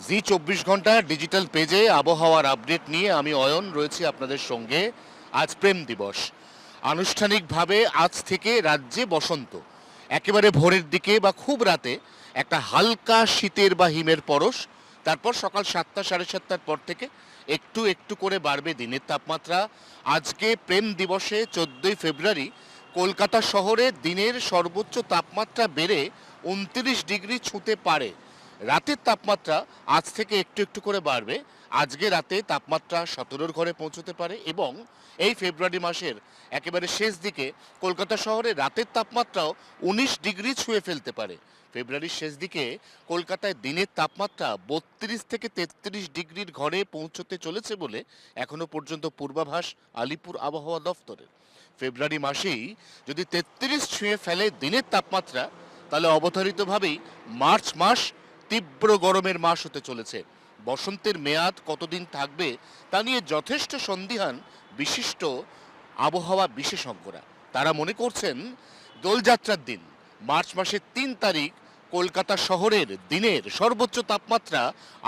জি 24 ঘন্টা ডিজিটাল পেজে আবহাওয়ার আপডেট নিয়ে আমি অয়ন রয়েছি আপনাদের সঙ্গে। আজ প্রেম দিবস। আনুষ্ঠানিকভাবে আজ থেকে রাজ্যে বসন্ত। একেবারে ভোরের দিকে বা খুব রাতে একটা হালকা শীতের বা হিমের পরশ, তারপর সকাল 7টা 7:30টার পর থেকে একটু একটু করে বাড়বে দিনের তাপমাত্রা। আজকে প্রেম দিবসে 14ই ফেব্রুয়ারি কলকাতা শহরে দিনের সর্বোচ্চ তাপমাত্রা বেড়ে 29 ডিগ্রি ছুঁতে পারে। রাতের তাপমাত্রা আজ থেকে একটু একটু করে বাড়বে। আজকে রাতে তাপমাত্রা 17-র ঘরে পৌঁছতে পারে এবং এই ফেব্রুয়ারি মাসের একেবারে শেষ দিকে কলকাতা শহরে রাতের তাপমাত্রাও 19 ডিগ্রি ছুঁয়ে ফেলতে পারে। ফেব্রুয়ারির শেষ দিকে কলকাতায় দিনের তাপমাত্রা 32 থেকে 33 ডিগ্রির ঘরে পৌঁছতে চলেছে বলে এখনো পর্যন্ত পূর্বাভাস আলিপুর আবহাওয়া দফতরের। ফেব্রুয়ারি মাসেই যদি 33 ছুঁয়ে ফেলে দিনের তাপমাত্রা, তাহলে অবধারিতভাবেই মার্চ মাস তীব্র গরমের মাস হতে চলেছে। বসন্তের মেয়াদ কতদিন থাকবে তা নিয়ে যথেষ্ট সন্দিহান বিশিষ্ট আবহাওয়া বিশেষজ্ঞরা। তারা মনে করছেন দোলযাত্রার দিন মার্চ মাসের 3 তারিখ কলকাতা শহরের দিনের সর্বোচ্চ তাপমাত্রা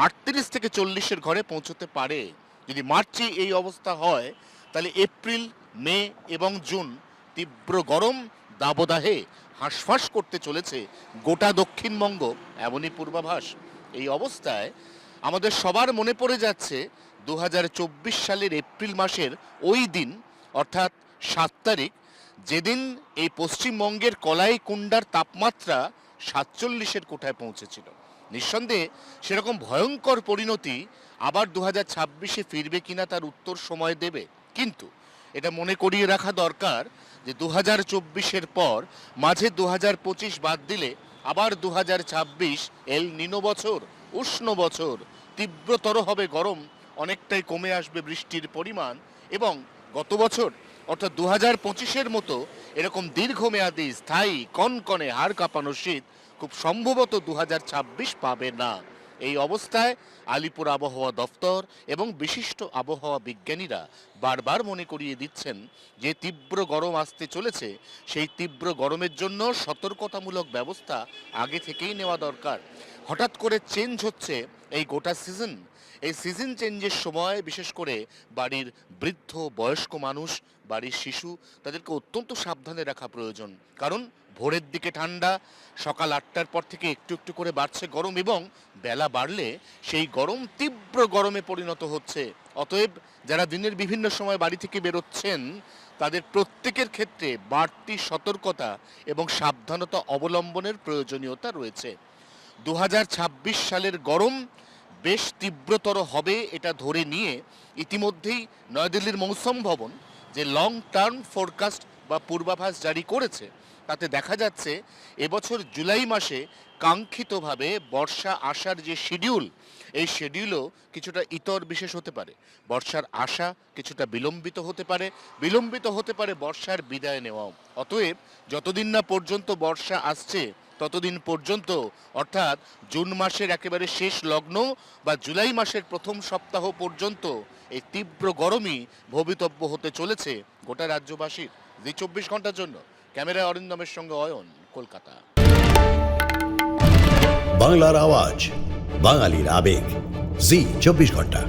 38 থেকে 40-এর ঘরে পৌঁছতে পারে। যদি মার্চে এই অবস্থা হয়, তাহলে এপ্রিল, মে এবং জুন তীব্র গরম দাবদাহে হাঁসফাঁস করতে চলেছে গোটা দক্ষিণবঙ্গ, এমনই পূর্বাভাস। এই অবস্থায় আমাদের সবার মনে পড়ে যাচ্ছে 2024 সালের এপ্রিল মাসের ওই দিন, অর্থাৎ 7 তারিখ, যেদিন এই পশ্চিমবঙ্গের কলাইকুণ্ডার তাপমাত্রা 47-এর কোঠায় পৌঁছেছিল। নিঃসন্দেহে সেরকম ভয়ঙ্কর পরিণতি আবার 2026-এ ফিরবে কিনা তার উত্তর সময় দেবে। কিন্তু এটা মনে করিয়ে রাখা দরকার যে 2024-এর পর মাঝে 2025 বাদ দিলে আবার 2026 এল নিনো বছর, উষ্ণ বছর। তীব্রতর হবে গরম, অনেকটাই কমে আসবে বৃষ্টির পরিমাণ এবং গত বছর অর্থাৎ 2025-এর মতো এরকম দীর্ঘমেয়াদী স্থায়ী কনকনে হাড় কাঁপানো শীত খুব সম্ভবত 2026 পাবে না। এই অবস্থায় আলিপুর আবহাওয়া দফতর এবং বিশিষ্ট আবহাওয়া বিজ্ঞানীরা বারবার মনে করিয়ে দিচ্ছেন যে তীব্র গরম আসতে চলেছে। সেই তীব্র গরমের জন্য সতর্কতামূলক ব্যবস্থা আগে থেকেই নেওয়া দরকার। হঠাৎ করে চেঞ্জ হচ্ছে এই গোটা সিজন। এই সিজন চেঞ্জের সময় বিশেষ করে বাড়ির বৃদ্ধ বয়স্ক মানুষ, বাড়ির শিশু, তাদেরকে অত্যন্ত সাবধানে রাখা প্রয়োজন। কারণ ভোরের দিকে ঠান্ডা, সকাল 8টার পর থেকে একটু একটু করে বাড়ছে গরম এবং বেলা বাড়লে সেই গরম তীব্র গরমে পরিণত হচ্ছে। অতএব যারা দিনের বিভিন্ন সময় বাড়ি থেকে বেরোচ্ছেন, তাদের প্রত্যেকের ক্ষেত্রে বাড়তি সতর্কতা এবং সাবধানতা অবলম্বনের প্রয়োজনীয়তা রয়েছে। 2026 সালের গরম বেশ তীব্রতর হবে এটা ধরে নিয়ে ইতিমধ্যেই নয়াদিল্লির মৌসুম ভবন যে লং টার্ম ফোরকাস্ট বা পূর্বাভাস জারি করেছে, তাতে দেখা যাচ্ছে এবছর জুলাই মাসে কাঙ্ক্ষিতভাবে বর্ষা আসার যে শিডিউল, এই শিডিউলও কিছুটা ইতর বিশেষ হতে পারে। বর্ষার আসা কিছুটা বিলম্বিত হতে পারে, বিলম্বিত হতে পারে বর্ষার বিদায় নেওয়াও। অতএব যতদিন না পর্যন্ত বর্ষা আসছে ততদিন পর্যন্ত, অর্থাৎ জুন মাসের একেবারে শেষ লগ্ন বা জুলাই মাসের প্রথম সপ্তাহ পর্যন্ত এই তীব্র গরমই ভবিতব্য হতে চলেছে গোটা রাজ্যবাসীর। জি 24 ঘন্টার জন্য ক্যামেরায় অরিন্দমের সঙ্গে অয়ন, কলকাতা। বাংলার আওয়াজ, বাঙালির আবেগ, জি 24 ঘন্টা।